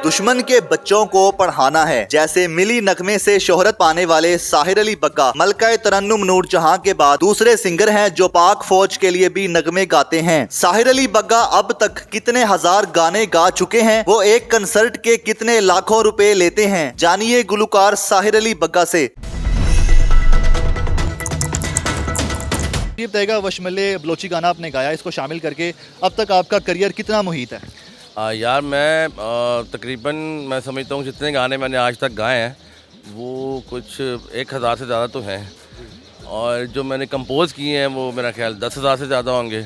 दुश्मन के बच्चों को पढ़ाना है, जैसे मिली नगमे से शोहरत पाने वाले साहिर अली बग्गा मलका तरन्नुम नूरजहां के बाद दूसरे सिंगर हैं जो पाक फौज के लिए भी नगमे गाते हैं। साहिर अली बग्गा अब तक कितने हजार गाने गा चुके हैं, वो एक कंसर्ट के कितने लाखों रुपए लेते हैं, जानिए गुलकार साहिर अली बग्गा से। ये बताएगा वशमले बलोची गाना आपने गाया, इसको शामिल करके अब तक आपका करियर कितना मुहित है? यार मैं तकरीबन मैं समझता हूँ जितने गाने मैंने आज तक गाए हैं वो कुछ 1000 से ज़्यादा तो हैं, और जो मैंने कंपोज़ किए हैं वो मेरा ख्याल 10,000 से ज़्यादा होंगे।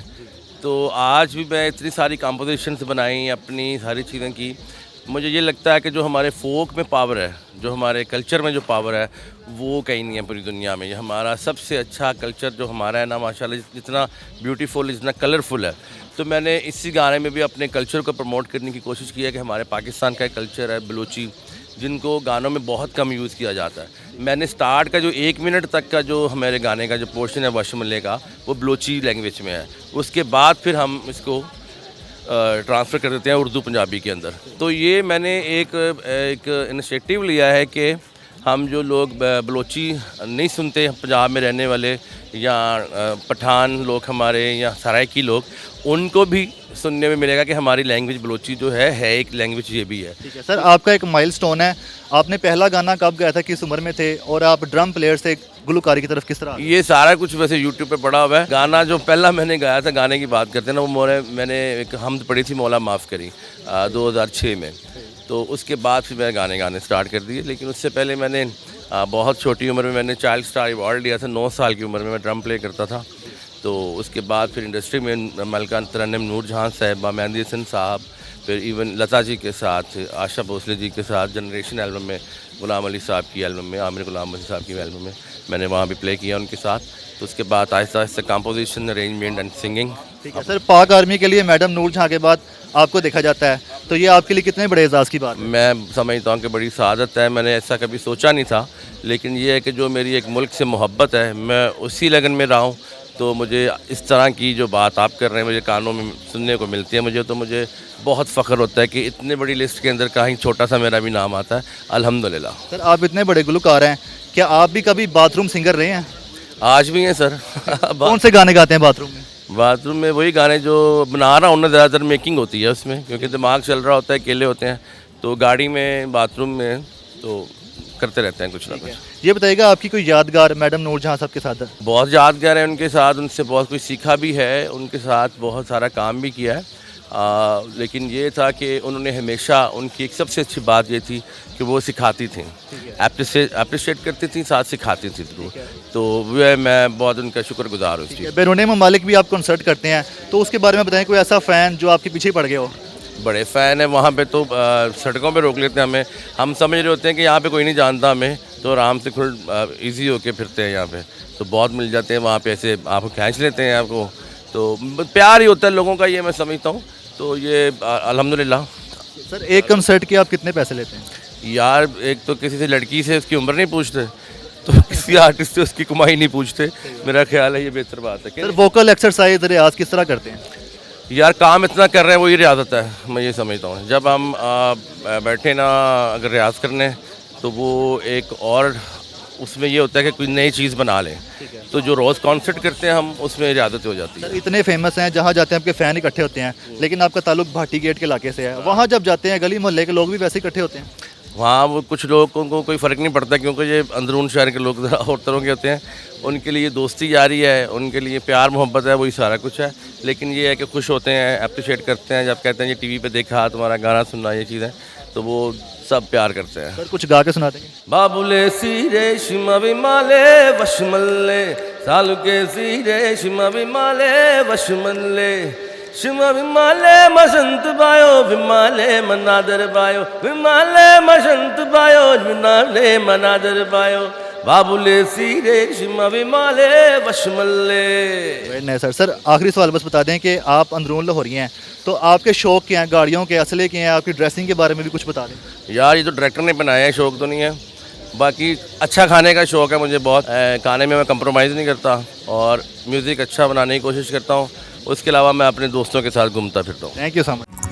तो आज भी मैं इतनी सारी कंपोजिशंस बनाई, अपनी सारी चीज़ें की। मुझे ये लगता है कि जो हमारे फोक में पावर है, जो हमारे कल्चर में जो पावर है, वो कहीं नहीं है पूरी दुनिया में। ये हमारा सबसे अच्छा कल्चर जो हमारा है ना, माशाल्लाह जितना ब्यूटीफुल, जितना कलरफुल है। तो मैंने इसी गाने में भी अपने कल्चर को प्रमोट करने की कोशिश की है कि हमारे पाकिस्तान का एक कल्चर है बलोची, जिनको गानों में बहुत कम यूज़ किया जाता है। मैंने स्टार्ट का जो 1 मिनट तक का जो हमारे गाने का जो पोर्शन है वशमले का, वो बलोची लैंग्वेज में है। उसके बाद फिर हम इसको ट्रांसफ़र कर देते हैं उर्दू पंजाबी के अंदर। तो ये मैंने एक इनिशिएटिव लिया है कि हम जो लोग बलोची नहीं सुनते, पंजाब में रहने वाले या पठान लोग हमारे या सराइकी लोग, उनको भी सुनने में मिलेगा कि हमारी लैंग्वेज बलोची जो है एक लैंग्वेज ये भी है। ठीक है सर, आपका एक माइलस्टोन है, आपने पहला गाना कब गाया था, किस उम्र में थे, और आप ड्रम प्लेयर से गुलकारी की तरफ किस तरह? ये सारा कुछ वैसे यूट्यूब पे पड़ा हुआ है। गाना जो पहला मैंने गाया था, गाने की बात करते हैं ना, वो मैंने एक हमद पढ़ी थी मौला माफ़ करी 2006 में। तो उसके बाद फिर मैंने गाने गाने स्टार्ट कर दिए। लेकिन उससे पहले मैंने बहुत छोटी उम्र में मैंने चाइल्ड स्टार अवार्ड लिया था। 9 साल की उम्र में मैं ड्रम प्ले करता था। तो उसके बाद फिर इंडस्ट्री में मलका तरन्नुम नूरजहां साहब, मेहंदी हसन साहब, फिर इवन लता जी के साथ, आशा भोसले जी के साथ, जनरेशन एल्बम में, गुलाम अली साहब की एल्बम में, आमिर गुलाम अली साहब की एल्बम में मैंने वहाँ भी प्ले किया उनके साथ। तो उसके बाद Aahista Aahista composition, arrangement and singing. ठीक है सर, पाक आर्मी के लिए मैडम नूरजहां के बाद आपको देखा जाता है, तो ये आपके लिए कितने बड़े एजाज़ की बात है? मैं समझता हूँ कि बड़ी सआदत है। मैंने ऐसा कभी सोचा नहीं था, लेकिन ये है कि जो मेरी एक मुल्क से मोहब्बत है, मैं उसी लगन में रहा हूँ। तो मुझे इस तरह की जो बात आप कर रहे हैं मुझे कानों में सुनने को मिलती है, तो मुझे बहुत फ़ख्र होता है कि इतने बड़ी लिस्ट के अंदर कहीं छोटा सा मेरा भी नाम आता है, अल्हम्दुलिल्लाह। सर आप इतने बड़े गुलकार हैं, क्या आप भी कभी बाथरूम सिंगर रहे हैं? आज भी हैं सर। कौन से गाने गाते हैं बाथरूम में? बाथरूम में वही गाने जो बना रहा हूँ ना, ज़्यादातर मेकिंग होती है उसमें, क्योंकि दिमाग चल रहा होता है, अकेले होते हैं, तो गाड़ी में, बाथरूम में तो करते रहते हैं कुछ ना कुछ। ये बताइएगा आपकी कोई यादगार मैडम नूरजहां साहब के साथ? बहुत यादगार है उनके साथ, उनसे बहुत कुछ सीखा भी है, उनके साथ बहुत सारा काम भी किया है। लेकिन ये था कि उन्होंने हमेशा, उनकी एक सबसे अच्छी बात ये थी कि वो सिखाती थी, अप्रिशिएट करती थी, साथ सिखाती थी ज़रूर। तो वह मैं बहुत उनका शुक्रगुजार हूँ। बैरून ममालिक भी आप कंसर्ट करते हैं, तो उसके बारे में बताएं, कोई ऐसा फ़ैन जो आपके पीछे पड़ गया हो? बड़े फ़ैन है वहाँ पे, तो सड़कों पे रोक लेते हैं हमें। हम समझ रहे होते हैं कि यहाँ पे कोई नहीं जानता हमें, तो आराम से खुद ईजी होके फिरते हैं यहाँ पे, तो बहुत मिल जाते हैं वहाँ पे, ऐसे आपको खींच लेते हैं आपको। तो प्यार ही होता है लोगों का, ये मैं समझता हूँ। तो ये अल्हम्दुलिल्लाह। सर एक कंसर्ट के आप कितने पैसे लेते हैं? यार एक तो किसी से लड़की से उसकी उम्र नहीं पूछते, तो किसी आर्टिस्ट से उसकी कमाई नहीं पूछते। मेरा ख्याल है ये बेहतर बात है। सर वोकल एक्सरसाइज, रियाज किस तरह करते हैं? यार काम इतना कर रहे हैं वही रियाजत है, मैं ये समझता हूँ। जब हम बैठे ना अगर रियाज करने, तो वो एक और उसमें ये होता है कि कोई नई चीज़ बना लें। तो जो रोज़ कॉन्सर्ट करते हैं हम, उसमें इजाज़त हो जाती है। सर इतने फेमस हैं, जहाँ जाते हैं आपके फ़ैन इकट्ठे होते हैं, लेकिन आपका ताल्लुक भाटी गेट के इलाके से है, वहाँ जब जाते हैं गली मोहल्ले के लोग भी वैसे इकट्ठे होते हैं? वहाँ वो कुछ लोगों को कोई फ़र्क नहीं पड़ता, क्योंकि ये अंदरून शहर के लोग ज़रा और तरह के होते हैं। उनके लिए दोस्ती यारी है, उनके लिए प्यार मोहब्बत है, वही सारा कुछ है। लेकिन ये है कि खुश होते हैं, अप्रिशिएट करते हैं, जब कहते हैं ये टीवी पे देखा, तुम्हारा गाना सुनना, ये चीज़ है, तो वो सब प्यार करते हैं। सर कुछ गा के सुना देंगे? बाबुले सीरे शिमा विमाले वशमल्ले, सालु के सीरे शिमा विमाले वशमल्ले, शिमा विमाले मसंत बायो, विमाले मनादर बायो, विमाले मसंत बायो, विमाले मनादर बायो, बाबुले सीरे शिमा विमाले वशमल्ले। नहीं सर आखिरी सवाल बस बता दें कि आप अंदरून लाहौरी हैं, तो आपके शौक क्या हैं, गाड़ियों के, असले के हैं, आपकी ड्रेसिंग के बारे में भी कुछ बता दें। यार ये तो डायरेक्टर ने बनाया है, शौक तो नहीं है। बाकी अच्छा खाने का शौक़ है मुझे बहुत, खाने में मैं कंप्रोमाइज़ नहीं करता, और म्यूज़िक अच्छा बनाने की कोशिश करता हूँ। उसके अलावा मैं अपने दोस्तों के साथ घूमता फिरता हूँ। Thank you so much.